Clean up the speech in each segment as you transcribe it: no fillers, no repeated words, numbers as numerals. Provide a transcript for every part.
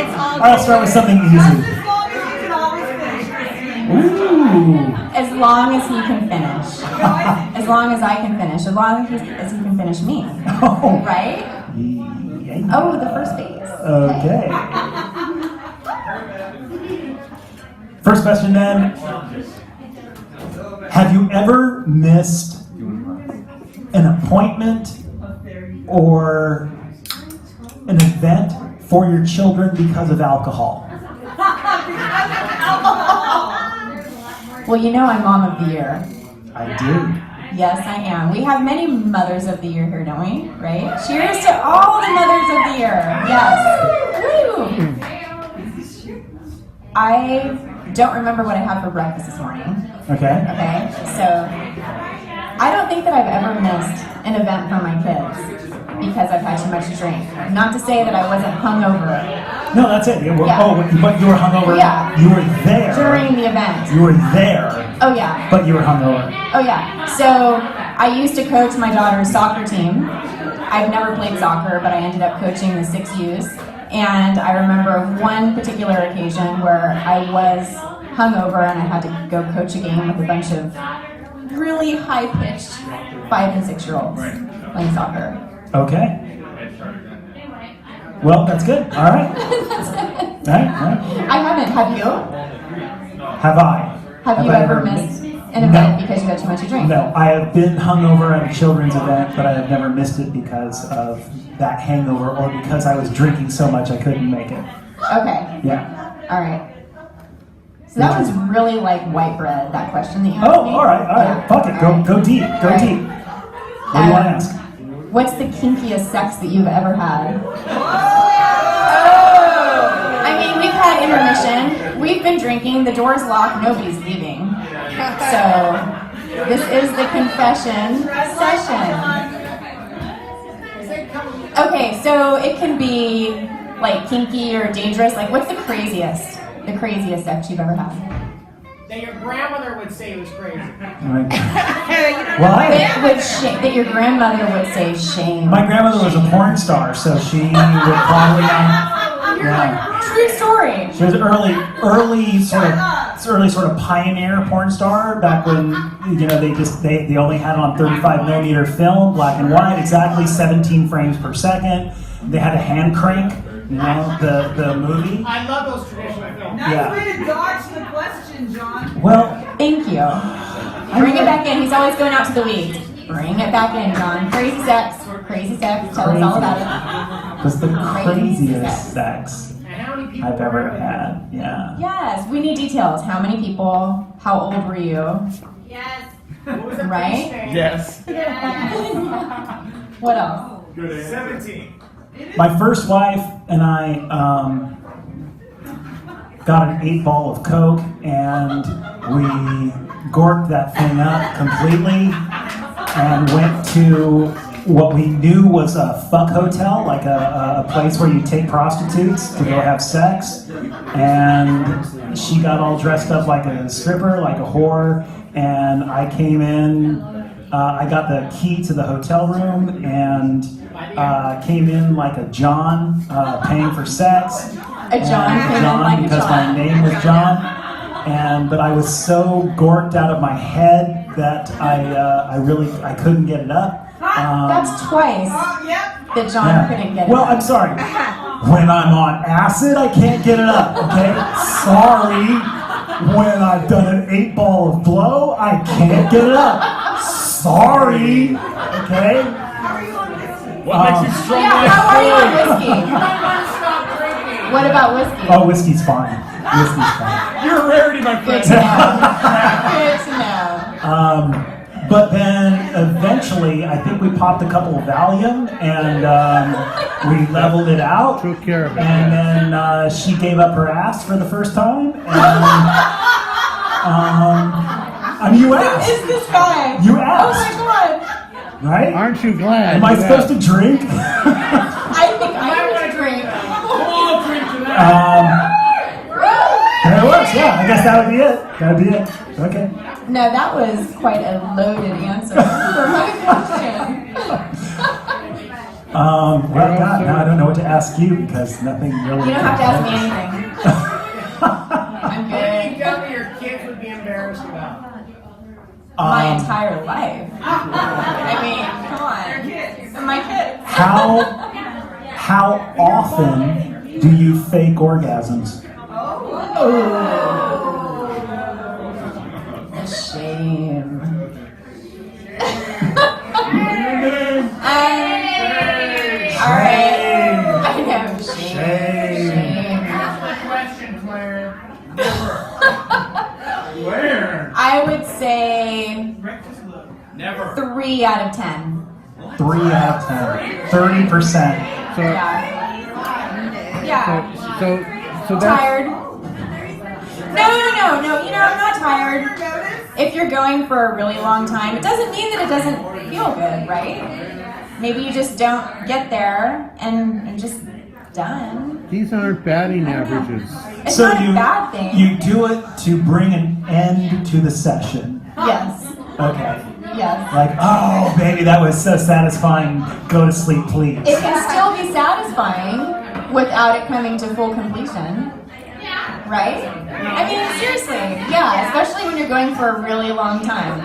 I'll start with something easy. Ooh. As long as he can finish. As long as I can finish. As long as he can finish me. Oh. Right? Yeah. Oh, the first base. Okay. First question then. Have you ever missed an appointment or an event for your children because of alcohol? Well, you know I'm Mom of the Year. I do. Yes, I am. We have many Mothers of the Year here, don't we? Right? Cheers to all the Mothers of the Year. Yes. Woo! I don't remember what I had for breakfast this morning. Okay. Okay? So, I don't think that I've ever missed an event for my kids because I've had too much to drink. Not to say that I wasn't hungover. No, that's it. Yeah. Oh, but you were hungover. Yeah. You were there. During the event. You were there. Oh, yeah. But you were hungover. Oh, yeah. So, I used to coach my daughter's soccer team. I've never played soccer, but I ended up coaching the 6U's. And I remember one particular occasion where I was hungover and I had to go coach a game with a bunch of really high-pitched 5 and 6-year-olds playing soccer. Okay. Well, that's good. All right. That's it. All right. I haven't. Have you? Have I? Have you ever missed an event because you had too much to drink? No, I have been hungover at a children's event, but I have never missed it because of that hangover or because I was drinking so much I couldn't make it. Okay. Yeah. All right. So that was really like white bread, that question that you asked me. Oh, all right. Yeah. Fuck it. Go deep. Go Right. deep. What do you want to ask? What's the kinkiest sex that you've ever had? Oh! I mean, we've had intermission. We've been drinking. The door's locked. Nobody's leaving. So, this is the confession session. Okay, so it can be like kinky or dangerous. Like, what's the craziest sex you've ever had? That your grandmother would say was crazy. Right. That your grandmother would say shame. My grandmother was a porn star, so she would probably. Yeah. True story. She was early sort of pioneer porn star back when they only had it on 35mm film, black and white, exactly 17 frames per second. They had a hand crank, the movie. I love those traditional films. Nice way to dodge the question, John. Well, thank you. Bring it back in. He's always going out to the weeds. Bring it back in, John. Crazy sex. Tell us all about it. It was the craziest sex I've ever had. Yeah. Yes, we need details. How many people? How old were you? Yes. Right? Yes. What else? 17. My first wife and I got an 8-ball of Coke and we gorked that thing up completely and went to what we knew was a fuck hotel, like a place where you take prostitutes to go have sex. And she got all dressed up like a stripper, like a whore, and I came in, I got the key to the hotel room and came in like a John, paying for sex. A John came in like a because John. my name was John. But I was so gorked out of my head that I couldn't get it up. That's twice that John couldn't get it. Well, I'm sorry. When I'm on acid, I can't get it up, okay? Sorry. When I've done an 8-ball of blow, I can't get it up. Sorry, okay? What makes you strong? Yeah, how are you on whiskey? What about whiskey? Oh, whiskey's fine. Whiskey's fine. You're a rarity, my Good friend. to know. Good to know. But then eventually, I think we popped a couple of Valium and we leveled it out. Took care of it. And then she gave up her ass for the first time. And I mean, you Who asked. is this guy? You Oh asked. my god. Right? Aren't you glad? Am I supposed to drink? I think I want to drink. All drink to that. There it was, yeah. I guess that would be it. That would be it. Okay. No, that was quite a loaded answer for my question. Well, God, now I don't know what to ask you because nothing really. You don't have to ask me anything. I'm What do you good. tell me your kids would be embarrassed about? My entire life. I mean, come on. Kids. My kids. How often do you fake orgasms? Shame. Alright. I know, shame. Ask the question, Claire. Where? I would say Never. 3 out of 10. 3 out of 10. 30%. So, Yeah. Yeah. so that's Tired. No. You know, I'm not tired. If you're going for a really long time, it doesn't mean that it doesn't feel good, right? Maybe you just don't get there and just done. these aren't batting averages. It's not a bad thing. You do it to bring an end to the session. Yes. Okay. Yes. Like, oh, baby, that was so satisfying. Go to sleep, please. It can still be satisfying without it coming to full completion. Right? I mean, seriously. Yeah, especially when you're going for a really long time.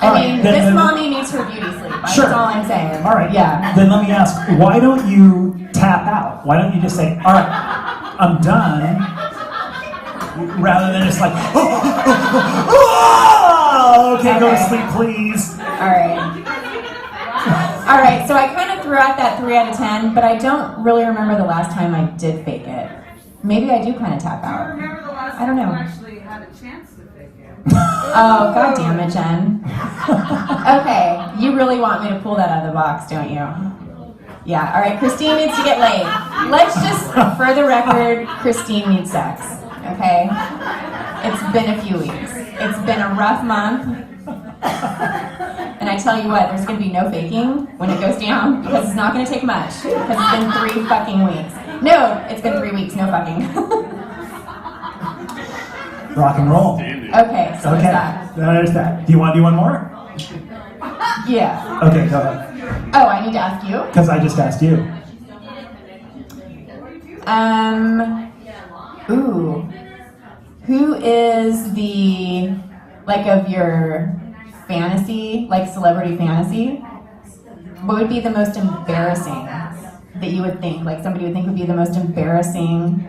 All I right, mean, then- this mommy needs her beauty sleep. Sure. That's all I'm saying. All right. Yeah. Then let me ask, why don't you tap out? Why don't you just say, all right, I'm done, rather than just like, okay, go to Okay. sleep, please. All right, so I kind of threw out that 3 out of 10, but I don't really remember the last time I did fake it. Maybe I do kind of tap I out. remember the last I don't time know. you actually had a chance to fake it. Oh, god damn it, Jen. Okay, you really want me to pull that out of the box, don't you? Yeah, all right, Christine needs to get laid. Let's just, for the record, Christine needs sex, okay? It's been a few weeks. It's been a rough month. And I tell you what, there's going to be no faking when it goes down because it's not going to take much because it's been 3 fucking weeks. No, it's been 3 weeks, no fucking. Rock and roll. Okay, so Okay, what's that? there's that. Do you want to do one more? Yeah. Okay, go ahead. Oh, I need to ask you? Because I just asked you. Ooh. Who is the, like, of your fantasy, like celebrity fantasy? What would be the most embarrassing that you would think, like somebody would think would be the most embarrassing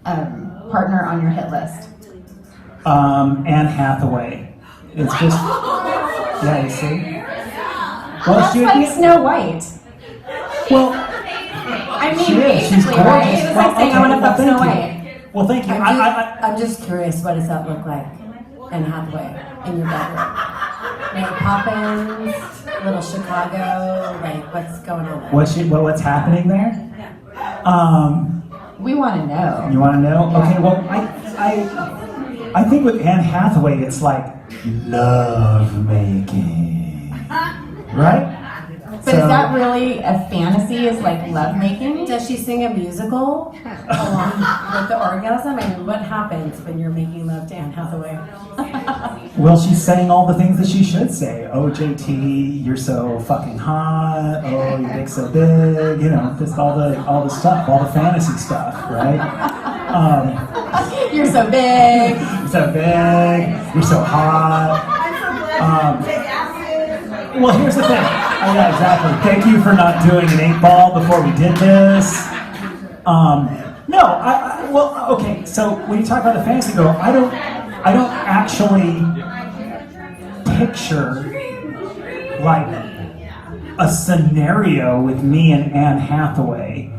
partner on your hit list? Anne Hathaway. It's just, yeah, you see? Well, That's she would like be, Snow White. well, I mean, she is. She's basically, gorgeous. right? It was like saying I want to fuck thank Snow you. White. Well, thank you. I'm just curious, what does that look like in Hathaway in your bedroom? Mary Poppins, Little Chicago, like what's going on there? What's happening there? We want to know. You want to know? Yeah. Okay. Well, I think with Anne Hathaway, it's like love making, right? But is that really a fantasy? Is like lovemaking? Does she sing a musical along with the orgasm? I mean, what happens when you're making love to Anne Hathaway? Well, she's saying all the things that she should say. Oh, JT, you're so fucking hot. Oh, your dick's so big. You know, just all the stuff, all the fantasy stuff, right? You're so big. You're so big. You're so hot. I'm so glad you take acid. Well, here's the thing. Oh, yeah, exactly. Thank you for not doing an 8-ball before we did this. No, well, okay. So when you talk about the fantasy girl, I don't actually picture like a scenario with me and Anne Hathaway.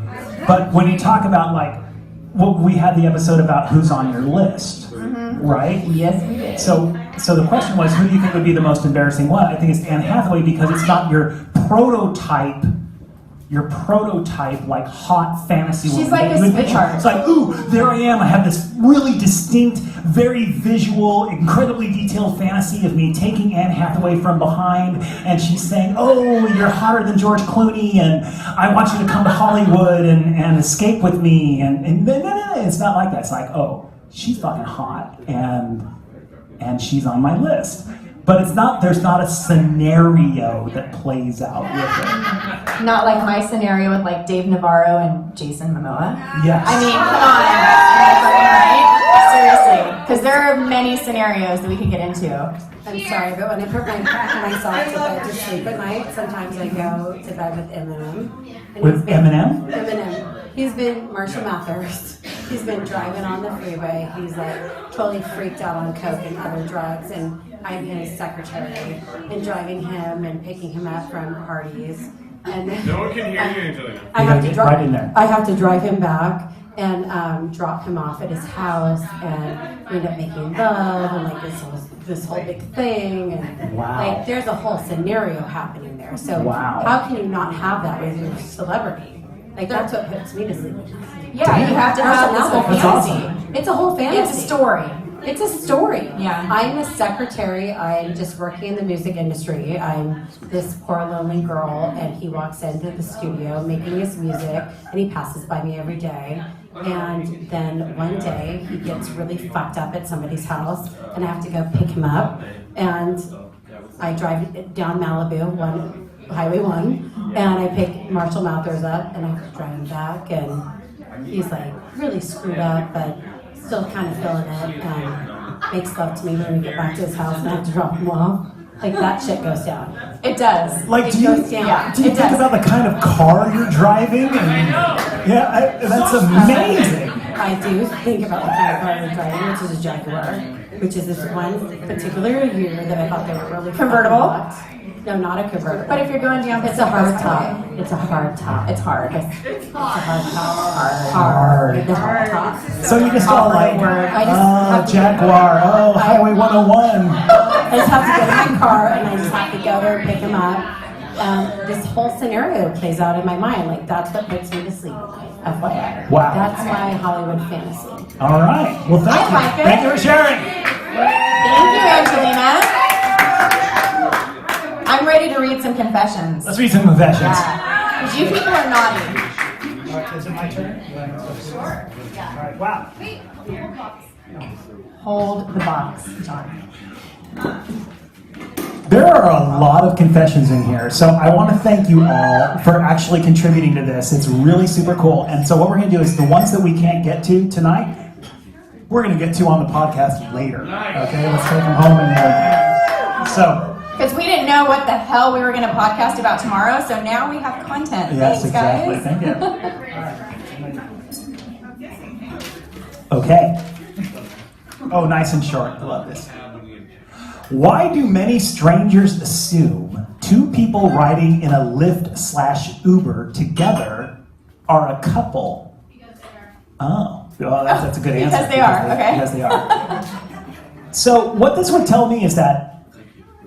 But when you talk about like, well, we had the episode about who's on your list, right? Yes, we did. So the question was, who do you think would be the most embarrassing one? I think it's Anne Hathaway because it's not your prototype like hot fantasy woman. She's like that a you would picture. sweetheart. It's like, ooh, there I am. I have this really distinct, very visual, incredibly detailed fantasy of me taking Anne Hathaway from behind, and she's saying, oh, you're hotter than George Clooney, and I want you to come to Hollywood and escape with me. And no, it's not like that. It's like, oh, she's fucking hot, and she's on my list. But there's not a scenario that plays out with it. Not like my scenario with like Dave Navarro and Jason Momoa. Yes. I mean, come on, right? Seriously, because there are many scenarios that we could get into. I'm sorry, but when I put myself to bed to sleep at night, sometimes I go to bed with Eminem. And With Eminem? Eminem. He's been Marshall Mathers. He's been driving on the freeway. He's like totally freaked out on coke and other drugs, and I'm his secretary and driving him and picking him up from parties. And No one can hear you, Angelina. I have to Get drive right in there. I have to drive him back and drop him off at his house, and we end up making love and like this whole big thing, and Wow. like there's a whole scenario happening there. So Wow. how can you not have that with your celebrity? Like that's what puts me to sleep. Yeah, you have to have this whole That's fantasy. awesome. It's a whole fantasy. It's a story. It's a story. Yeah. I'm a secretary. I'm just working in the music industry. I'm this poor lonely girl, and he walks into the studio making his music, and he passes by me every day. And then one day he gets really fucked up at somebody's house, and I have to go pick him up. And I drive down Malibu, Highway 1, and I pick Marshall Mathers up, and I have to drive him back, and he's like really screwed up, but still kind of feeling it, and makes love to me when we get back to his house and I have to drop him off. Like that shit goes down. It does. Like, It do you goes down. Yeah. think It does. about the kind of car you're driving? Yeah, that's amazing. I do think about the kind of car we're driving, which is a Jaguar, which is this one particular year that I thought they were really Convertible? fucking hot. No, not a convertible. But if you're going down, It's a hard top. It's a hard top. It's hard. It's a hard top. Hard. The hard top. So you just go like, I just have to Jaguar, Highway 101. I just have to go to my car and I just have to go there and pick him up. This whole scenario plays out in my mind. Like that's what puts me to sleep. FYI. Wow. That's my Hollywood fantasy. All right. Well, thank I you. like it. Thank you for sharing. Thank you, Angelina. I'm ready to read some confessions. Let's read some confessions. Yeah. 'Cause you people are naughty. Is it my turn? Sure. All right. Wow. Hold the box, John. There are a lot of confessions in here, so I want to thank you all for actually contributing to this. It's really super cool. And so what we're going to do is the ones that we can't get to tonight, we're going to get to on the podcast later. Okay, let's take them home and so. Because we didn't know what the hell we were going to podcast about tomorrow, so now we have content. Yes, Thanks, exactly. guys. Thank you. Okay. Oh, nice and short. I love this. Why do many strangers assume two people riding in a Lyft/Uber together are a couple? Oh, that's a good answer. Because they are, okay. Because they are. So what this would tell me is that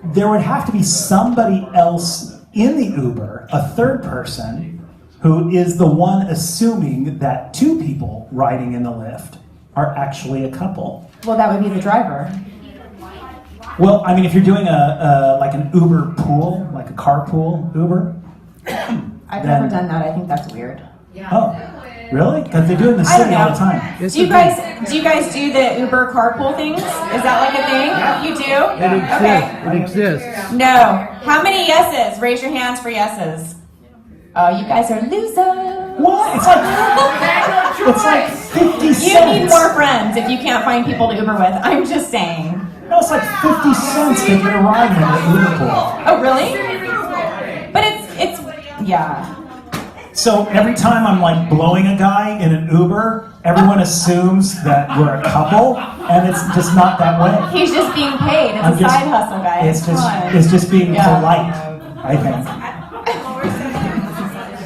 there would have to be somebody else in the Uber, a third person, who is the one assuming that two people riding in the Lyft are actually a couple. Well, that would be the driver. Well, I mean, if you're doing like an Uber pool, like a carpool Uber. I've Then- never done that. I think that's weird. Oh, really? Because they do it in the I don't city all know. the time. Do you guys do the Uber carpool things? Is that like a thing? You do? Okay. It exists. No. How many yeses? Raise your hands for yeses. Oh, you guys are losers. What? It's like 50 You cents. need more friends if you can't find people to Uber with. I'm just saying. No, it's like 50 cents to get a ride in the Uber pool. Oh, really? But it's yeah. So every time I'm like blowing a guy in an Uber, everyone assumes that we're a couple, and it's just not that way. He's just being paid. It's I'm a just- side hustle, guys. Come on. It's just being Yeah. polite, I think.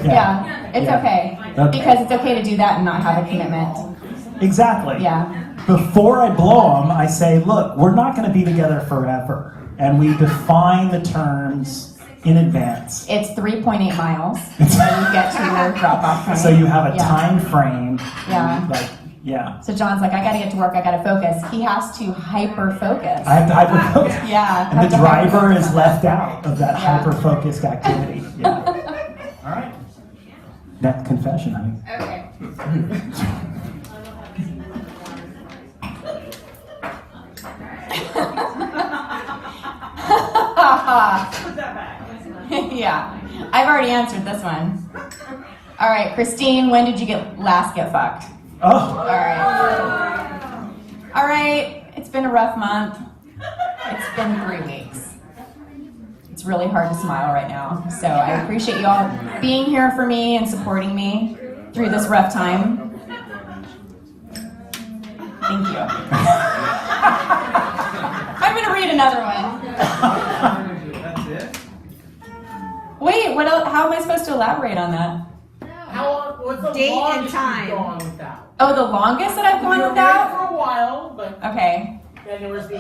Yeah, it's Yeah. okay. Okay. Because it's okay to do that and not have a commitment. Exactly. Yeah. Before I blow them, I say, look, we're not going to be together forever. And we define the terms in advance. It's 3.8 miles when you get to your drop-off point. So you have a Yeah. time frame. Yeah. Like, yeah. So John's like, I gotta get to work, I gotta focus. He has to hyper-focus. I have to hyper-focus. Yeah. And the driver is left out of that Yeah. hyper-focused activity. Yeah. All right. Next confession, honey. Okay. Put that back. Yeah, I've already answered this one. All right, Christine, when did you last get fucked? Oh, All right. All right, it's been a rough month. It's been 3 weeks. It's really hard to smile right now. So I appreciate you all being here for me and supporting me through this rough time. Thank you. I'm going to read another one. That's it? Wait, what else? How am I supposed to elaborate on that? How long? What's the Date and longest time. you've gone without? Oh, the longest that I've You gone were without? married for a while, but Okay. then there was the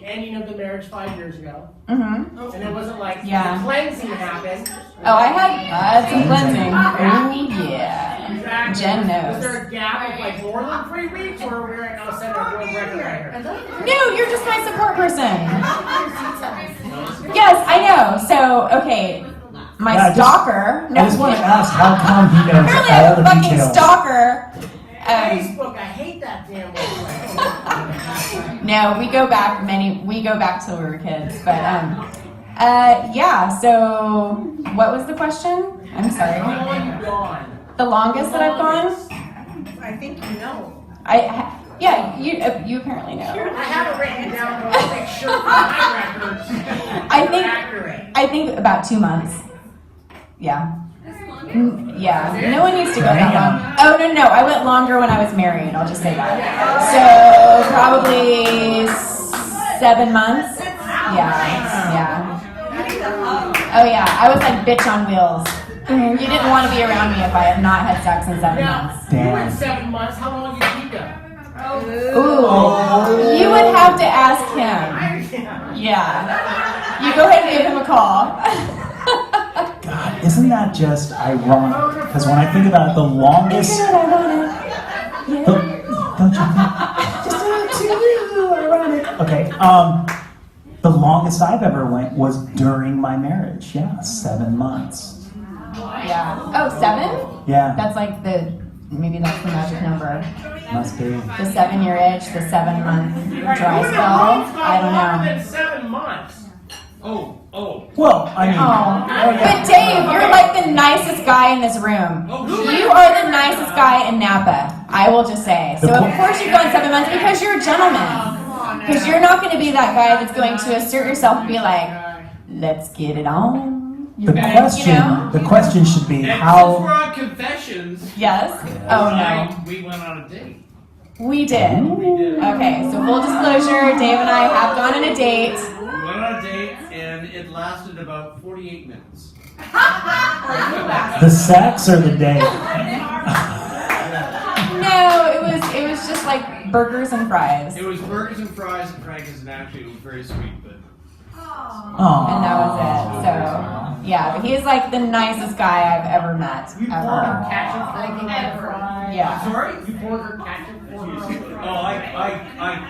ending of the marriage 5 years ago, Mm-hmm. and it wasn't like Yeah. the cleansing happened. Oh, I had some cleansing. Oh, yeah. Exactly. Jen Was knows. there a gap of like more than 3 weeks, or were we at a set of world record right here? No, you're just my support person. Yes, I know. So, okay, my Yeah, stalker. I just want to ask how come he knows Apparently, all I'm the a fucking details. stalker. Facebook, I hate that damn website. No, we go back till we were kids. But yeah. So, what was the question? I'm sorry. How long you gone? The longest that I've gone? I think you know. Yeah. You apparently know. I have it written down, but I'll make sure for my records I they're think- accurate. I think about 2 months. Yeah. Yeah. No one needs to go that long. Oh, no. I went longer when I was married. I'll just say that. So probably 7 months. Yeah. Oh, yeah. I was like bitch on wheels. You didn't want to be around me if I have not had sex in 7 Now, months. you Damn. went 7 months. How long did you keep them? Ooh. You would have to ask him. Yeah. You go ahead and give him a call. God, isn't that just ironic? Because when I think about it, the longest, don't you think? Just too ironic. Okay, the longest I've ever went was during my marriage. Yeah, 7 months. Yeah. Oh, 7? Yeah, That's like maybe that's the magic number. must be. The 7-year itch, the 7-month dry spell. I don't Longer know. than 7 months. Oh. Well, I mean, Oh, but Dave, you're like the nicest guy in this room. You are the nicest guy in Napa. I will just say. So of course you've gone 7 months because you're a gentleman. Because you're not going to be that guy that's going to assert yourself and be like, let's get it on. the question should be And since how. we're on confessions, Yes? Oh no. we went on a date. We did. We did. Okay, so full disclosure, Dave and I have gone on a date. We went on a date, and it lasted about 48 minutes. The sex or the date? No, it was just like burgers and fries. It was burgers and fries and crackers, and actually it was very sweet, but Oh. And that was it. So, yeah, but he's like the nicest guy I've ever met. You poured her Ever. ketchup for her. Yeah. Sorry? You poured her ketchup for her.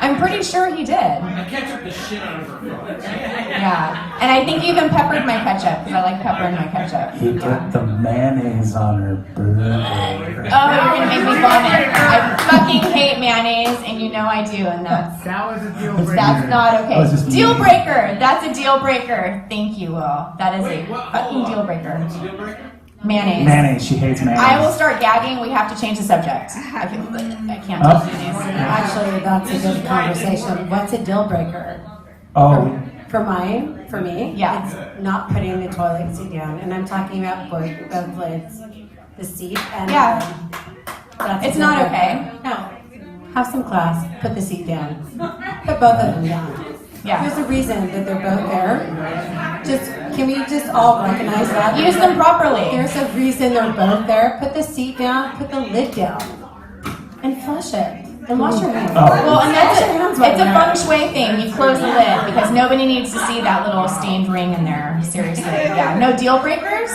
I'm pretty sure he did. I ketchup the shit out of her fries. Yeah. And I think he even peppered my ketchup because I like pepper in my ketchup. He Yeah. put the mayonnaise on her burger. Oh, you're gonna make me vomit. I fucking hate mayonnaise, and you know I do, and That was a deal breaker. that's not That was okay. just Deal me. breaker. That's a deal breaker. Thank you, Will. That is Wait, a what? fucking Hold deal on. breaker. What's the deal breaker? Mayonnaise. Mayonnaise, she hates mayonnaise. I will start gagging. We have to change the subject. I can't Oh. do these. Actually, that's a good conversation. What's a deal breaker? Oh, For me, Yeah. it's not putting the toilet seat down, and I'm talking about both lids, the seat and Yeah. that's a It's deal not breaker. okay. No, have some class. Put the seat down. Put both of them down. Yeah. There's a reason that they're both there. Can we just all recognize that? Use them properly. There's a reason they're both there. Put the seat down. Put the lid down, and flush it. And wash your hands. Oh. Well, and that's Wash your hands right it's a now. feng shui thing. You close the lid because nobody needs to see that little stained ring in there. Seriously. Yeah. No deal breakers?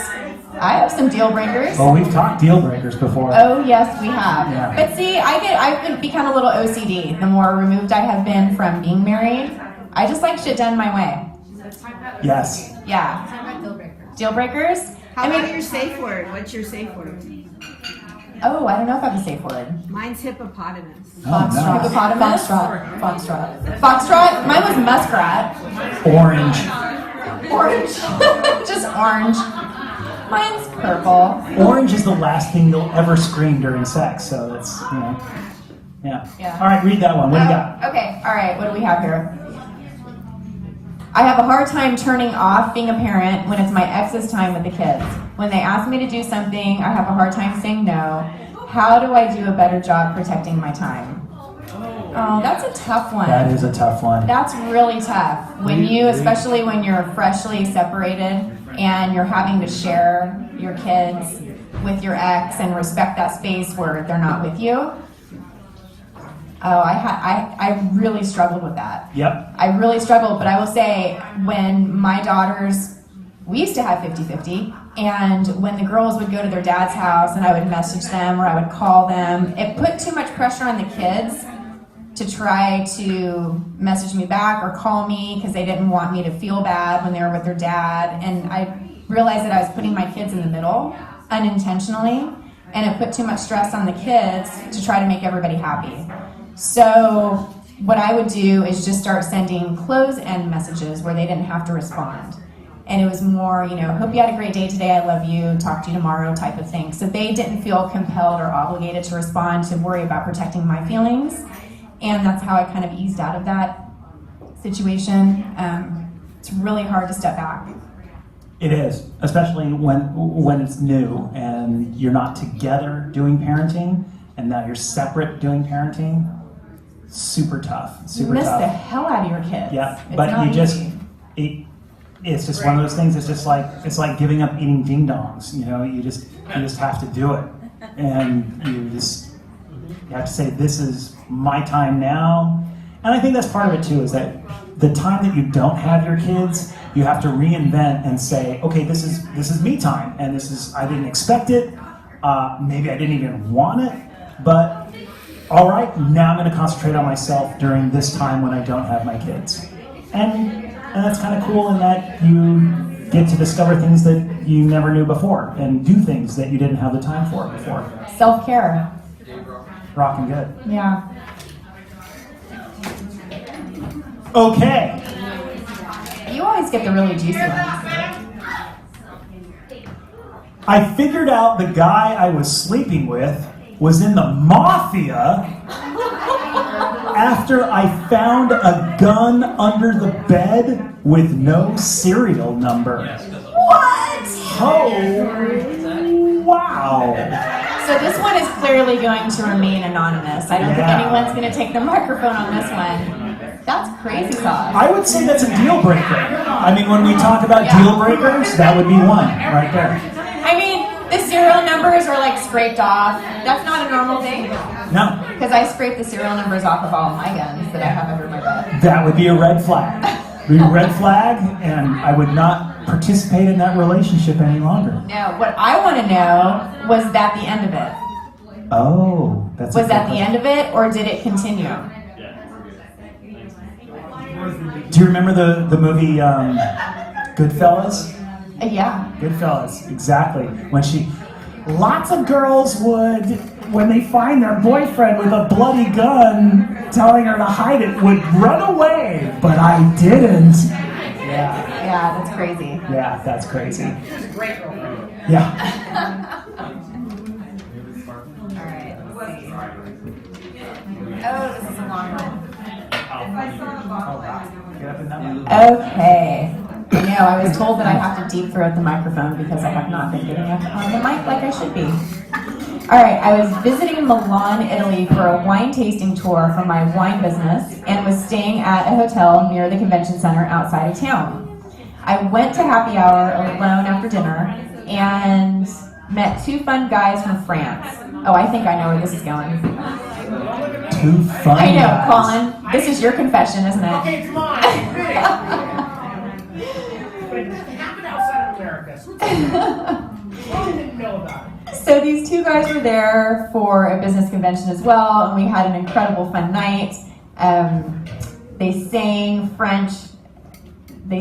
I have some deal breakers. well, we've talked deal breakers before. Oh yes, we have. Yeah. But see, I've become a little OCD. The more removed I have been from being married, I just like shit done my way. Yes. Yeah. Deal breakers. How I about mean, your safe word? What's your safe word? oh, I don't know if I have a safe word. Mine's hippopotamus. Oh, nice. Hippopotamus? Foxtrot. Foxtrot. Mine was muskrat. Orange. Orange. Just orange. Mine's purple. Orange is the last thing you'll ever scream during sex, so that's, yeah. Yeah. All right, read that one. What do you got? Okay, all right, what do we have here? I have a hard time turning off being a parent when it's my ex's time with the kids. When they ask me to do something, I have a hard time saying no. How do I do a better job protecting my time? Oh, that's a tough one. That is a tough one. That's really tough. When you, especially when you're freshly separated and you're having to share your kids with your ex and respect that space where they're not with you. Oh, I really struggled with that. Yep. I really struggled, but I will say when my daughters, we used to have 50-50, and when the girls would go to their dad's house and I would message them or I would call them, it put too much pressure on the kids to try to message me back or call me because they didn't want me to feel bad when they were with their dad. And I realized that I was putting my kids in the middle unintentionally, and it put too much stress on the kids to try to make everybody happy. So what I would do is just start sending close-end messages where they didn't have to respond. And it was more, hope you had a great day today, I love you, talk to you tomorrow type of thing. So they didn't feel compelled or obligated to respond to worry about protecting my feelings. And that's how I kind of eased out of that situation. It's really hard to step back. It is, especially when it's new and you're not together doing parenting, and now you're separate doing parenting. Super tough. Super You miss tough. the hell out of your kids. Yeah, It's but not you just easy. it's just one of those things. It's like giving up eating ding dongs. You just have to do it, and you have to say, this is my time now. And I think that's part of it too, is that the time that you don't have your kids, you have to reinvent and say, okay, this is me time, and I didn't expect it. Maybe I didn't even want it, but all right, now I'm going to concentrate on myself during this time when I don't have my kids. And that's kind of cool in that you get to discover things that you never knew before and do things that you didn't have the time for before. Self-care. Rocking good. Yeah. Okay. You always get the really juicy ones. I figured out the guy I was sleeping with was in the mafia after I found a gun under the bed with no serial number. What? Oh, wow. So this one is clearly going to remain anonymous. I don't think Yeah. anyone's going to take the microphone on this one. That's crazy sauce. I would say that's a deal breaker. I mean, when we talk about deal breakers, that would be one right there. I mean, the serial numbers are like scraped off. That's not a normal thing. No, Because I scrape the serial numbers off of all my guns that I have under my bed. that would be a red flag. It would be a red flag, and I would not participate in that relationship any longer. No, what I want to know, was that the end of it? Oh, that's a Was that good the end of it, or did it continue? Do you remember the movie Goodfellas? Yeah. Goodfellas, exactly. Lots of girls would, when they find their boyfriend with a bloody gun telling her to hide it, would run away, but I didn't. Yeah, Yeah, that's crazy. yeah, that's crazy. She's a great girlfriend. Yeah. All right, let's see. Oh, this is a long one. Okay. I know, I was told that I have to deep throat the microphone because I have not been getting up on the mic like I should be. Alright, I was visiting Milan, Italy for a wine tasting tour for my wine business and was staying at a hotel near the convention center outside of town. I went to happy hour alone after dinner and met two fun guys from France. Oh, I think I know where this is going. Too funny. I know, guys. Colin. This is your confession, isn't it? Okay, come on. But it happened outside of America. So I didn't know about it. So these two guys were there for a business convention as well, and we had an incredible fun night. They sang French. We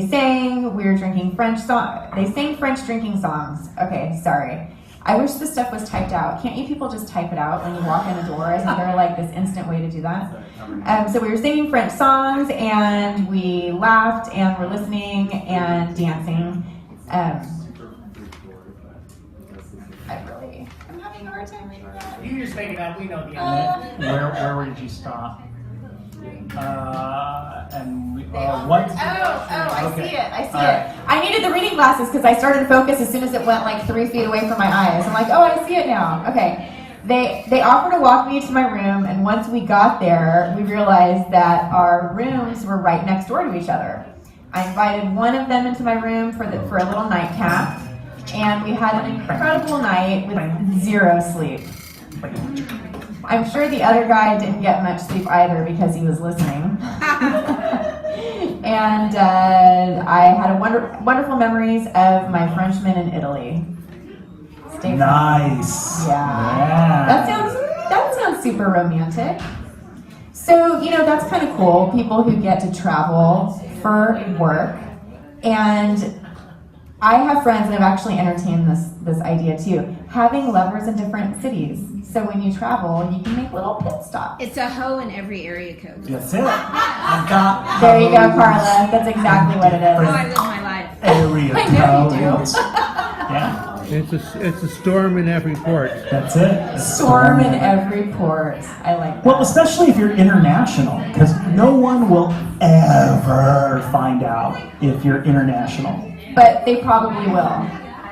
were drinking French songs. They sang French drinking songs. Okay, sorry. I wish this stuff was typed out. Can't you people just type it out when you walk in the door? Isn't there like this instant way to do that? So we were singing French songs, and we laughed, and we're listening and dancing. I'm having a hard time reading that. You just make it up. We know the end. Where did you stop? And what? I Okay. see it. I see All it. right. I needed the reading glasses because I started to focus as soon as it went like 3 feet away from my eyes. I'm like, oh, I see it now. Okay. They offered to walk me to my room, and once we got there, we realized that our rooms were right next door to each other. I invited one of them into my room for a little nightcap, and we had an incredible night with 0 sleep. I'm sure the other guy didn't get much sleep either because he was listening. And I had wonderful memories of my Frenchmen in Italy. Stay Nice. Yeah. That sounds super romantic. So, that's kind of cool. People who get to travel for work. And I have friends, and I've actually entertained this idea too, having lovers in different cities. So when you travel, you can make little pit stops. It's a hoe in every area code. That's it. I've got. There you go, Carla. That's exactly what it How is. I live my life. Area I know you do. codes. Yeah, It's a storm in every port. that's it. Storm in every port. I like that. Well, especially if you're international, because no one will ever find out if you're international. But they probably will.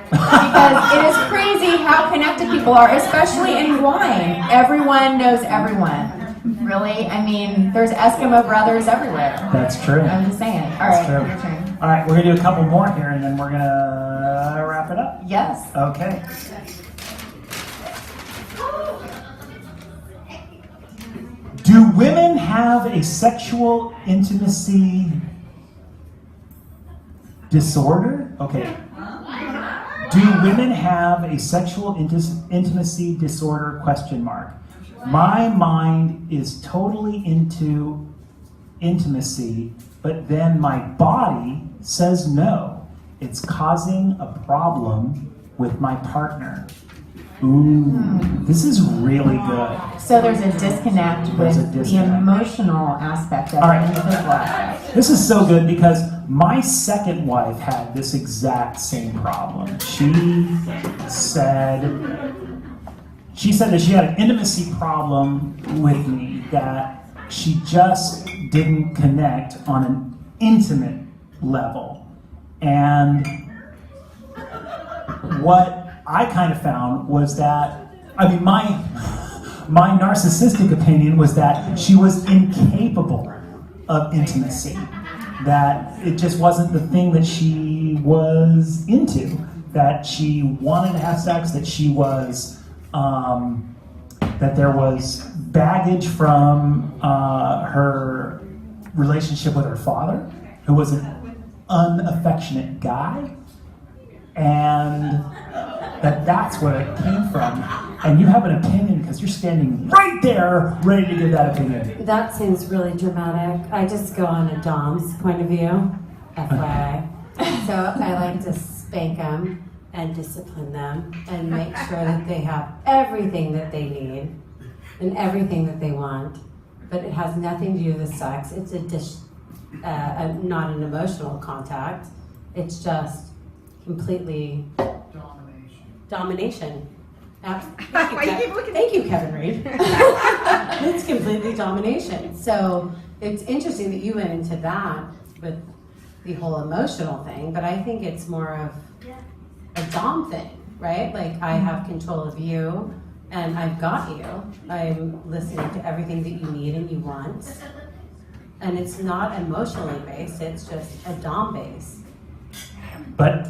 Because it is crazy how connected people are, especially in wine. Everyone knows everyone. Really? I mean, there's Eskimo brothers everywhere. That's true. I'm just saying. All That's right, true. your turn. All right, we're gonna do a couple more here, and then we're gonna wrap it up. Yes. Okay. Do women have a sexual intimacy disorder? Okay. Do women have a sexual intimacy disorder? Question mark. My mind is totally into intimacy, but then my body says no. It's causing a problem with my partner. Ooh, this is really good. So there's a disconnect There's with a the disconnect. emotional aspect of All it right. and the physical aspect. This is so good because my second wife had this exact same problem. She said that she had an intimacy problem with me, that she just didn't connect on an intimate level. And what I kind of found was that, my narcissistic opinion was that she was incapable of intimacy, that it just wasn't the thing that she was into, that she wanted to have sex, that she was, that there was baggage from her relationship with her father, who was an unaffectionate guy, and that's where it came from. And you have an opinion because you're standing right there ready to give that opinion. That seems really dramatic. I just go on a Dom's point of view, FYI. So I like to spank them and discipline them and make sure that they have everything that they need and everything that they want. But it has nothing to do with sex. It's not an emotional contact. It's just completely domination. Thank you, Kevin Reed. It's completely domination. So it's interesting that you went into that with the whole emotional thing, but I think it's more of a dom thing, right? Like, I have control of you and I've got you. I'm listening to everything that you need and you want. And it's not emotionally based, it's just a dom base. But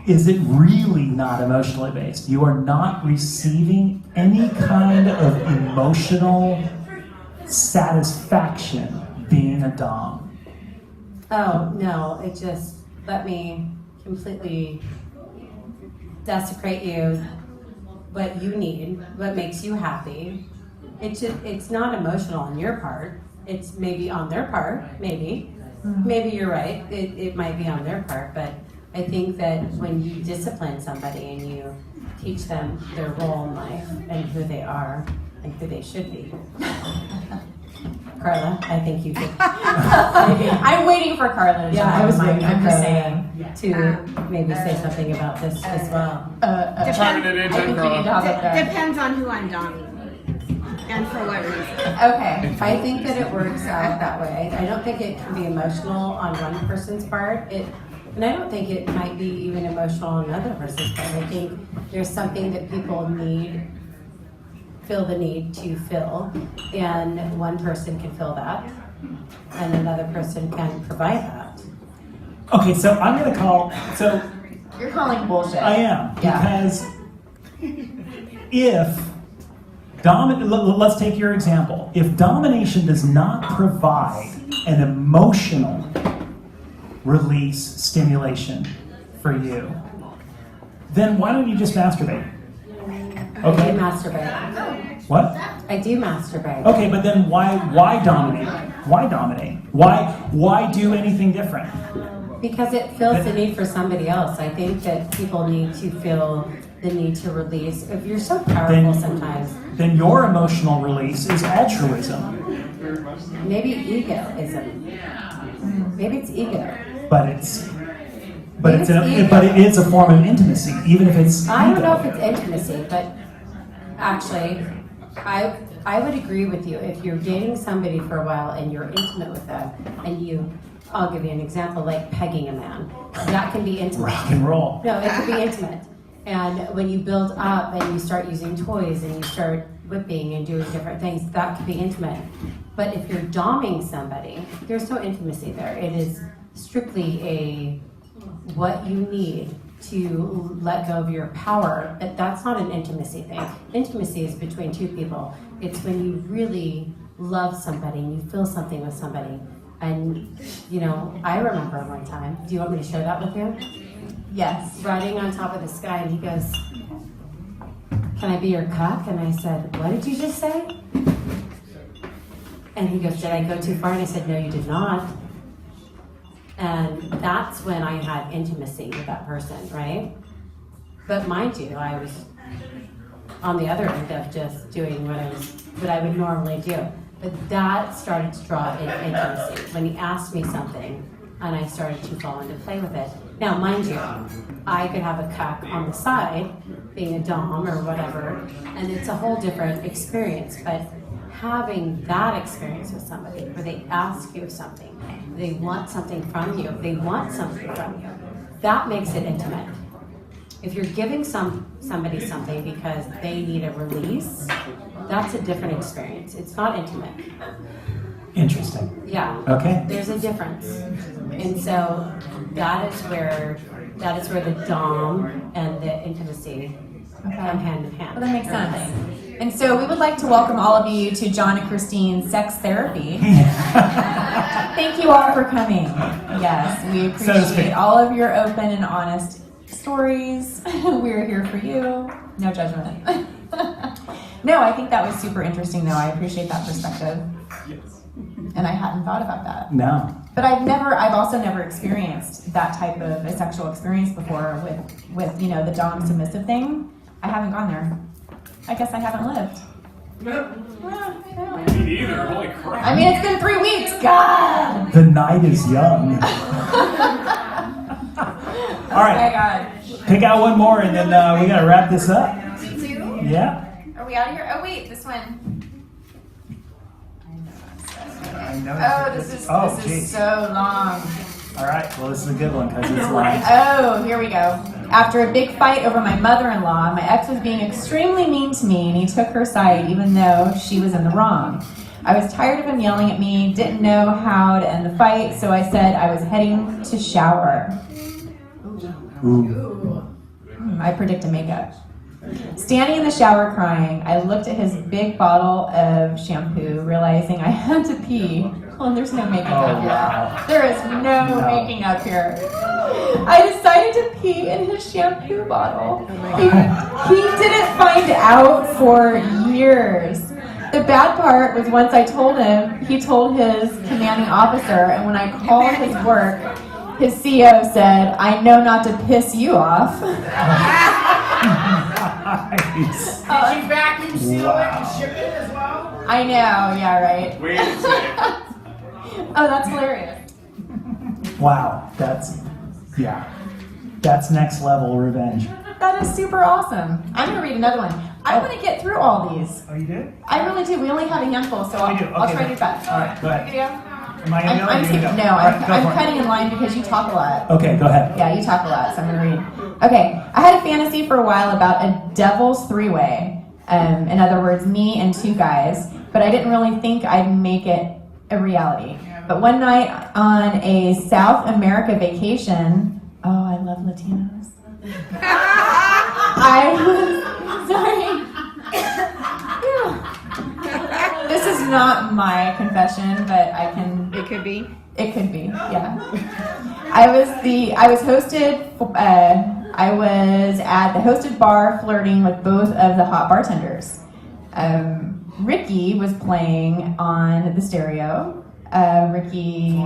is it really not emotionally based? You are not receiving any kind of emotional satisfaction being a dom. Oh, no, it just let me completely desecrate you, what you need, what makes you happy. It's not emotional on your part. It's maybe on their part, maybe. Maybe you're right, it might be on their part, but I think that when you discipline somebody and you teach them their role in life and who they are and who they should be. Carla, I think you could. I'm waiting for Carla. Yeah, I was waiting. waiting I'm for just Carla saying. to maybe say something about this as well. I think we need to have it there. Depends on who I'm doming and for what reason. Okay. I think that it works out that way. I don't think it can be emotional on one person's part. And I don't think it might be even emotional on another person's part. I think there's something that people feel the need to fill, and one person can fill that, and another person can provide that. Okay, so I'm going to call. So You're calling bullshit. I am, Yeah. because if let's take your example. If domination does not provide an emotional release stimulation for you, then why don't you just masturbate? I do Okay. masturbate. What? I do masturbate. Okay, but then why dominate? Why dominate? Why do anything different? Because it fills the need for somebody else. I think that people need to feel the need to release. If you're so powerful sometimes, Then your emotional release is altruism, maybe egoism. Maybe it's ego. but it is a form of intimacy, even if it's I don't ego. know if it's intimacy, but actually, I would agree with you. If you're dating somebody for a while and you're intimate with them, and I'll give you an example, like pegging a man. That can be intimate. Rock and roll. No, it could be intimate. And when you build up and you start using toys and you start whipping and doing different things, that could be intimate. But if you're doming somebody, there's no intimacy there. It is strictly what you need to let go of your power. But that's not an intimacy thing. Intimacy is between two people. It's when you really love somebody and you feel something with somebody. And, I remember one time, do you want me to share that with you? Yes. Riding on top of the sky, and he goes, "Can I be your cock?" And I said, "What did you just say?" And he goes, "Did I go too far?" And I said, "No, you did not." And that's when I had intimacy with that person, right? But mind you, I was on the other end of just doing what I would normally do. But that started to draw in intimacy when he asked me something, and I started to fall into play with it. Now, mind you, I could have a cuck on the side, being a dom or whatever, and it's a whole different experience. But having that experience with somebody where they ask you something, they want something from you, that makes it intimate. If you're giving somebody something because they need a release, that's a different experience. It's not intimate. Interesting. Yeah. Okay. There's a difference. And so that is where the dom and the intimacy come hand in hand. Well, that makes sense. And so we would like to welcome all of you to John and Christine's Sex Therapy. Thank you all for coming. Yes, we So to speak. appreciate all of your open and honest stories. We're here for you. No judgment. No, I think that was super interesting, though. I appreciate that perspective. And I hadn't thought about that. No. But I've also never experienced that type of a sexual experience before with the dom submissive thing. I haven't gone there. I guess I haven't lived. Me neither. Holy crap. I mean, it's been 3 weeks. God. The night is young. All Oh my right. God. Pick out one more, and then we got to wrap this up. Me too. Yeah. Are we out of here? Oh wait, this one. I know. Oh, this is geez. so long. All right. Well, this is a good one because it's like. Oh, here we go. After a big fight over my mother-in-law, my ex was being extremely mean to me, and he took her side even though she was in the wrong. I was tired of him yelling at me, didn't know how to end the fight, so I said I was heading to shower. Ooh. I predict a makeup. Standing in the shower crying, I looked at his big bottle of shampoo, realizing I had to pee. Well, there's no making up here. Wow. There is no making up here. I decided to pee in his shampoo bottle. He didn't find out for years. The bad part was once I told him, he told his commanding officer, and when I called his work, his CEO said, "I know not to piss you off." Nice. Did she vacuum seal it and Wow. ship it as well? I know, yeah, right. Wait a second. Oh, that's hilarious. Wow. That's next level revenge. That is super awesome. I'm gonna read another one. I want to get through all these. Oh, you did? I really do. We only have a handful, so We do. I'll Okay, try to go. do that. All right, go ahead. Video? Am I gonna go? Or I'm you gonna go? no, All right, go I'm for it. cutting in line because you talk a lot. Okay, go ahead. Yeah, you talk a lot, so I'm gonna read. Okay, I had a fantasy for a while about a devil's three-way. In other words, me and two guys, but I didn't really think I'd make it a reality. But one night on a South America vacation, oh, I love Latinos. I was sorry. Yeah. This is not my confession, but I can. It could be. It could be, yeah. I was at the hosted bar flirting with both of the hot bartenders. Ricky was playing on the stereo. Ricky,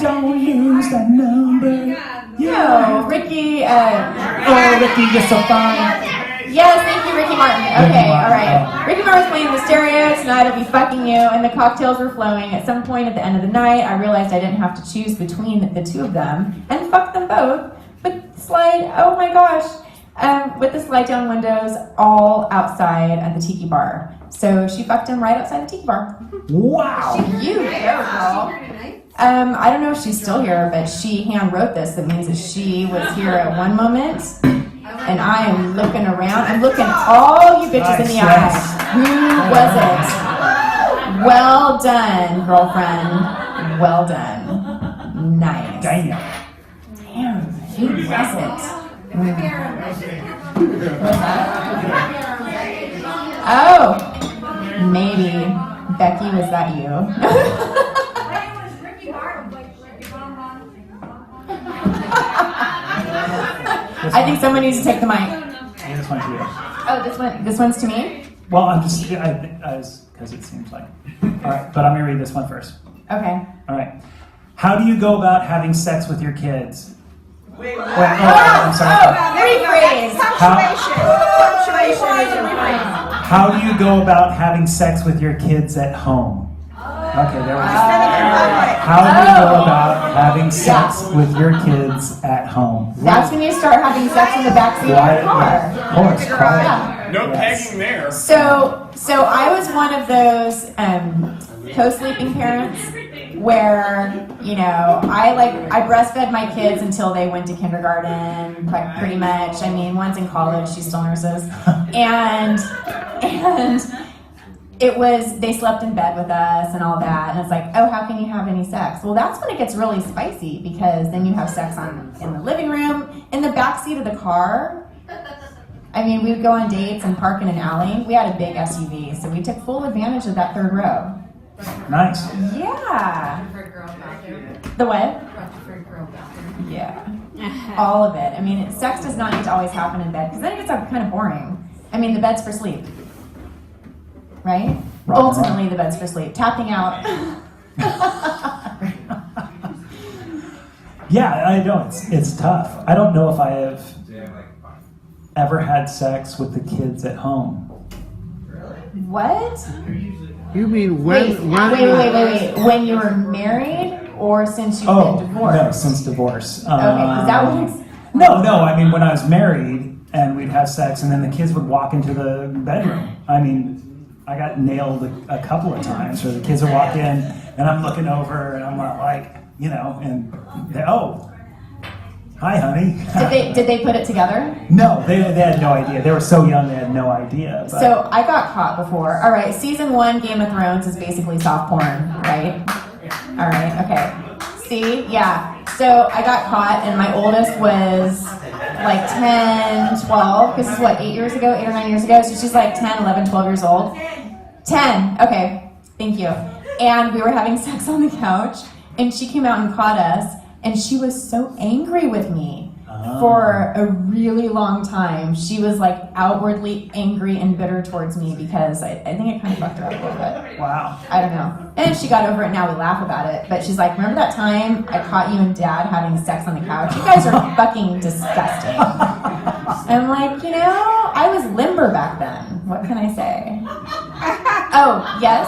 don't lose that number. no, Ricky, Oh, Ricky, you're so fine. yes, thank you, Ricky Martin. Ricky Okay, Martin, all right. yeah. Ricky Martin was playing the stereo. Tonight I'll be fucking you, and the cocktails were flowing. At some point at the end of the night, I realized I didn't have to choose between the two of them, and fuck them both. But slide, oh my gosh, with the slide down windows all outside at the tiki bar. So she fucked him right outside the tiki bar. Wow. You go, girl. I don't know if she's still here, but she hand wrote this. That means that she was here at one moment, and I am looking around. I'm looking all you bitches in the Nice, eye. Who was it? Well done, girlfriend. Well done. Nice. Damn. Damn, who was it? What's that? Oh, maybe. Becky, was that you? I think someone needs to take the mic. Yeah, this one's you. Oh, this one's to me? Well, I'm just, because it seems like. All right, but I'm going to read this one first. Okay. All right. How do you go about having sex with your kids? Wait, I'm sorry. Rephrase. Punctuation is a Rephrase. How do you go about having sex with your kids at home? Okay, there we go. How do you go about having sex with your kids at home? That's when you start having sex in the backseat of the Quiet, car. of course, quiet. Yeah. no Yes. pegging there. So I was one of those co-sleeping parents where, you know, I breastfed my kids until they went to kindergarten, pretty much. I mean, one's in college, she's still nurses, and it was, they slept in bed with us and all that, and it's like, oh, how can you have any sex? Well, that's when it gets really spicy, because then you have sex in the living room, in the backseat of the car. I mean, we would go on dates and park in an alley. We had a big SUV, so we took full advantage of that third row. Nice. Yeah. The what? Yeah. All of it. I mean, sex does not need to always happen in bed, because then it gets kind of boring. I mean, the bed's for sleep. Right? Rock and roll. Ultimately, the bed's for sleep. Tapping out. Yeah, I know, it's tough. I don't know if I have ever had sex with the kids at home. What? You mean Wait. when When you were married, or since you've Oh, been divorced? no, since divorce. Okay, is that what it's... No, I mean, when I was married and we'd have sex and then the kids would walk into the bedroom. I mean, I got nailed a couple of times where the kids would walk in and I'm looking over and I'm like, you know, and they, oh, hi, honey. Did they put it together? No, they had no idea. They were so young, they had no idea. But. So I got caught before. All right, season 1 Game of Thrones is basically soft porn, right? All right, okay. See, yeah. So I got caught, and my oldest was like 10, 12. This is what, 8 or 9 years ago. So she's like 10, 11, 12 years old. 10. Okay, thank you. And we were having sex on the couch, and she came out and caught us, and she was so angry with me. For a really long time, she was like outwardly angry and bitter towards me because I think it kind of fucked her up a little bit. Wow. I don't know. And she got over it, now we laugh about it. But she's like, remember that time I caught you and Dad having sex on the couch? You guys are fucking disgusting. I'm like, I was limber back then. What can I say? Oh, yes?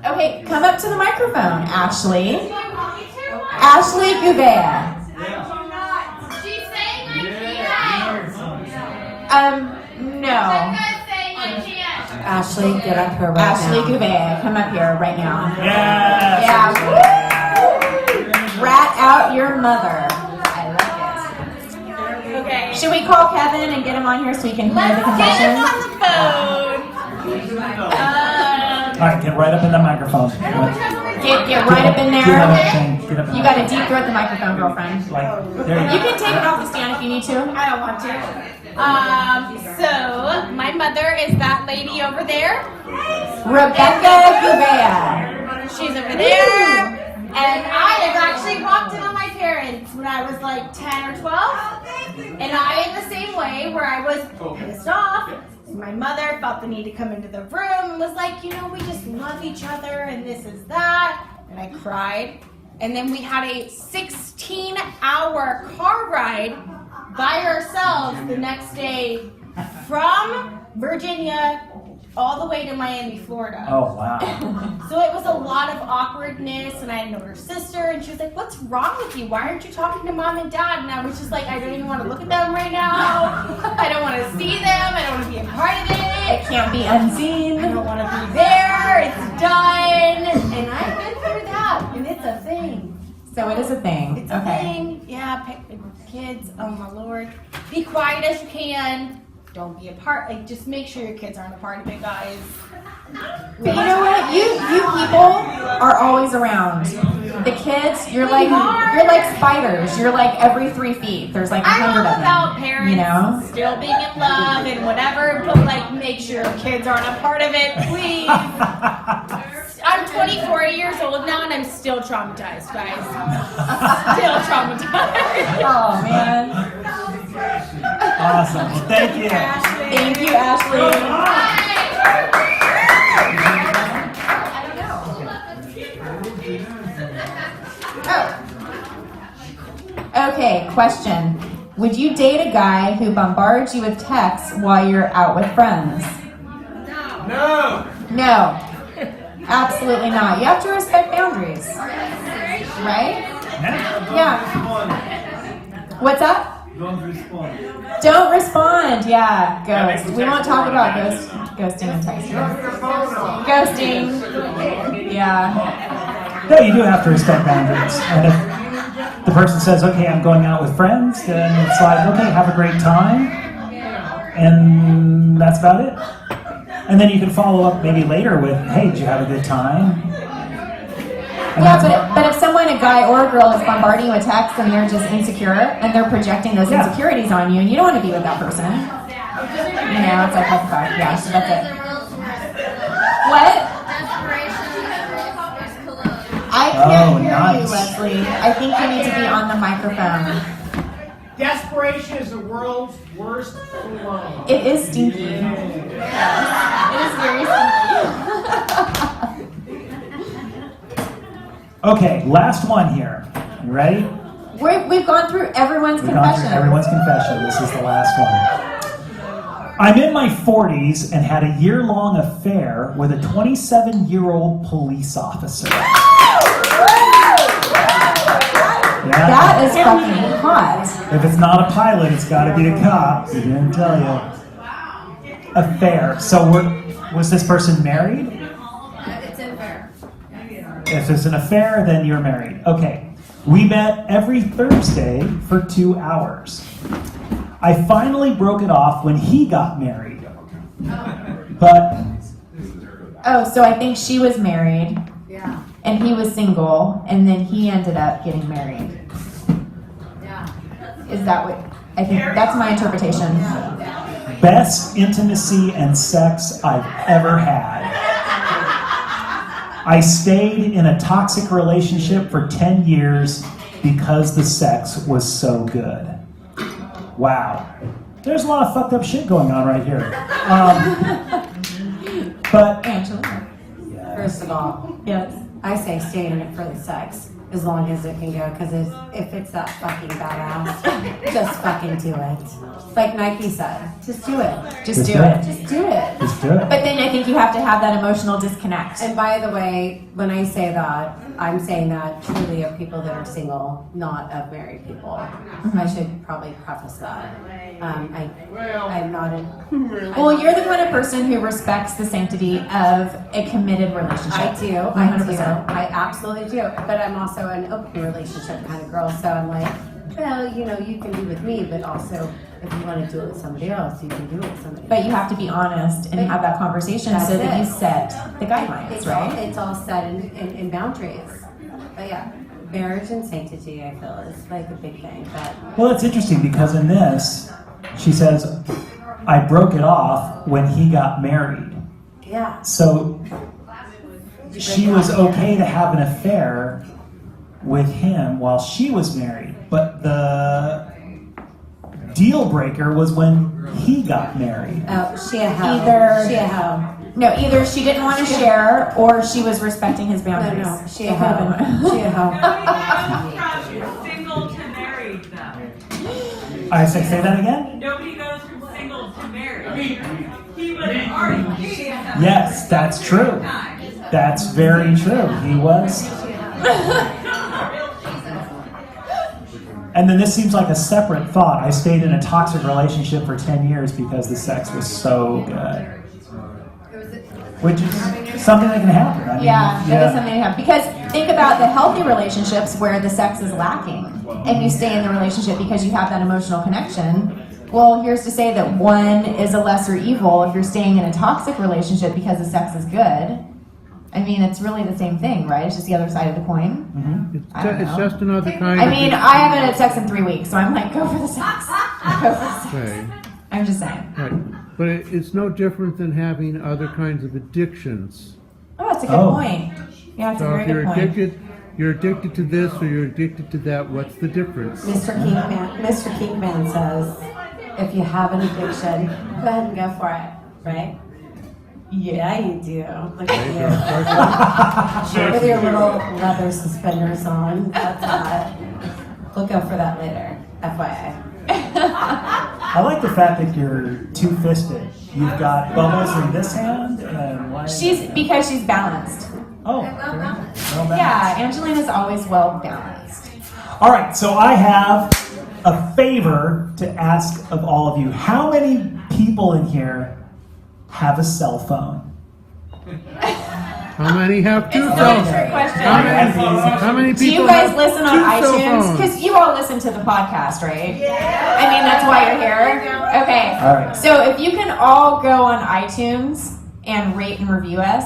Okay, come up to the microphone, Ashley. Ashley Gouveia. She's saying I can't. No. Saying I can't. Ashley, get up here right Ashley now. Gouveia, come up here right now. Yes. Yeah. Rat out your mother. I like it. Okay. Should we call Kevin and get him on here so we can hear the confession? on the phone. All right, get right up in the microphone. Get right up in Get there. up, get up. You got to deep throat the microphone, girlfriend. Like, there You can take it off the stand if you need to. I don't want to. So my mother is that lady over there. Rebecca Gouveia. She's over there. And I have actually walked in on my parents when I was like 10 or 12. And I am the same way where I was pissed off. My mother felt the need to come into the room and was like, we just love each other and this is that. And I cried. And then we had a 16-hour car ride by ourselves the next day from Virginia all the way to Miami, Florida. Oh, wow. So it was a lot of awkwardness, and I had an older sister, and she was like, what's wrong with you? Why aren't you talking to mom and dad? And I was just like, I don't even want to look at them right now. I don't want to see them. I don't want to be a part of It it. can't be unseen. I don't want to be there. It's done. And I've been through that, and it's a thing. So it is a thing. It's a thing. Yeah, kids, oh my Lord. Be quiet as you can. Don't be a part. Just make sure your kids aren't a part of it, guys. But you know what? You people are always around. The kids, you're like spiders. You're like every 3 feet. There's like 100 I'm all of them. about parents still being in love and whatever, but make sure kids aren't a part of it, please. I'm 24 years old now and I'm still traumatized, guys. Still traumatized. Oh man. Awesome. Thank you. Thank you, Ashley. Okay, question. Would you date a guy who bombards you with texts while you're out with friends? No. No. Absolutely not. You have to respect boundaries. Right? Yeah. What's up? Don't respond. Don't respond. Yeah, ghost. We won't talk about ghosting and texting. Ghosting. Yeah. No, you do have to respect boundaries. And if the person says, okay, I'm going out with friends, then it's like, okay, have a great time. And that's about it. And then you can follow up maybe later with, hey, did you have a good time? And Yeah, but if someone, a guy or a girl, is bombarding you with texts and they're just insecure and they're projecting those insecurities on you and you don't want to be with that person. It's like, what the fuck? Yeah, so that's it. What? I can't hear you, Leslie. I think you need to be on the microphone. Desperation is the world's worst cologne. It is stinky. Yes. It is very stinky. Okay, last one here. You ready? We've gone through everyone's We've gone confession. through everyone's confession. This is the last one. I'm in my 40s and had a year-long affair with a 27-year-old police officer. Yeah. That is fucking hot. If it's not a pilot, it's got to be the cops. I didn't tell you. Affair. So was this person married? It's an affair. If it's an affair, then you're married. Okay. We met every Thursday for 2 hours. I finally broke it off when he got married. But Oh, so I think she was married. Yeah. And he was single, and then he ended up getting married. Yeah. Is that what? I think that's my interpretation. best intimacy and sex I've ever had. I stayed in a toxic relationship for 10 years because the sex was so good. Wow. There's a lot of fucked up shit going on right here. But Angela. First of all, Yes. I say stay in it for the sex. as long as it can go. Because if it's that fucking badass, just fucking do it. Like Nike said, just do it. Just do it. Just do it. Just do it. But then I think you have to have that emotional disconnect. And by the way, when I say that, I'm saying that truly of people that are single, not of married people. I should probably preface that. I'm not in. Well, you're the kind of person who respects the sanctity of a committed relationship. I do. 100%. I absolutely do. But I'm also an open relationship kind of girl. So I'm like, well, you know, you can be with me, but also if you want to do it with somebody else, you can do it with somebody else. But you have to be honest and have that conversation so that you set the guidelines, It's right? It's all set in boundaries. But yeah, marriage and sanctity, I feel, is like a big thing. But Well, it's interesting because in this, she says, I broke it off when he got married. yeah. So she was okay to have an affair with him while she was married. But the deal breaker was when he got married. Oh, she a hoe. Either- She a hoe. No, either she didn't want to share or she was respecting his boundaries. No, she a hoe. She a hoe. From single to married, though. I say that again? Nobody goes from single to married. He was already Yes, that's true. That's very true. He was. And then this seems like a separate thought. I stayed in a toxic relationship for 10 years because the sex was so good. Which is something that can happen. I mean, Yeah, that is something to have. Because think about the healthy relationships where the sex is lacking and you stay in the relationship because you have that emotional connection. Well, here's to say that one is a lesser evil if you're staying in a toxic relationship because the sex is good. I mean, it's really the same thing, right? It's just the other side of the coin. Mm-hmm. I don't It's know. just another kind I of... mean, I haven't had sex in 3 weeks, so I'm like, go for the sex. Go for the sex. Okay. I'm just saying. Right. But it's no different than having other kinds of addictions. Oh, that's a good point. Yeah, it's a So very if good point. you're addicted to this or you're addicted to that, what's the difference? Mr. Kingman says, if you have an addiction, go ahead and go for it, right? Yeah, you do. Look at you. With your little leather suspenders on. That's hot. We'll go for that later, FYI. I like the fact that you're two-fisted. You've got bubbles in this hand and one. Because she's balanced. Oh, very good. Well balanced. Yeah, Angelina's always well balanced. All right, so I have a favor to ask of all of you. How many people in here have a cell phone? How many have two It's cell not a trick phones? question. How many people Do you guys have listen on two cell iTunes? phones? Because you all listen to the podcast, right? Yeah. I mean, that's why you're here. Okay. All right. So if you can all go on iTunes and rate and review us,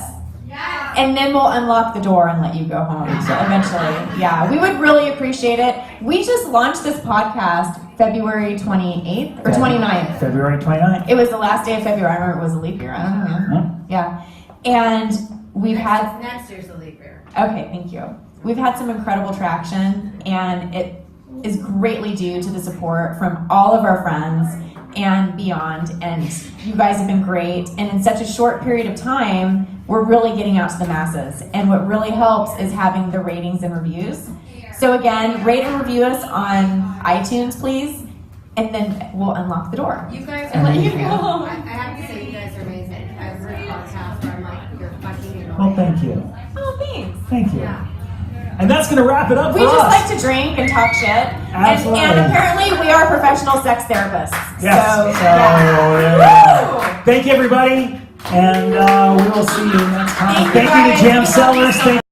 and then we'll unlock the door and let you go home eventually. Yeah, we would really appreciate it. We just launched this podcast February 28th or 29th. February 29th. It was the last day of February. I remember it was a leap year. I don't know. Huh? Yeah. And we've had... Next year's a leap year. Okay, thank you. We've had some incredible traction, and it is greatly due to the support from all of our friends and beyond. And you guys have been great. And in such a short period of time, we're really getting out to the masses. And what really helps is having the ratings and reviews. So again, rate and review us on iTunes, please, and then we'll unlock the door. You guys And are let you amazing. go. I have to say, you guys are amazing. I've heard podcasts where I'm like, you're fucking annoying. Well, thank you. Oh, thanks. Thank you. Yeah. And that's going to wrap it up We for just us. like to drink and talk shit. Absolutely. And apparently we are professional sex therapists. Yes. So, So, yeah. yeah. Thank you, everybody. And we will see you next time. Thank you, Thank you to guys. JaM We love you Cellars. so Thank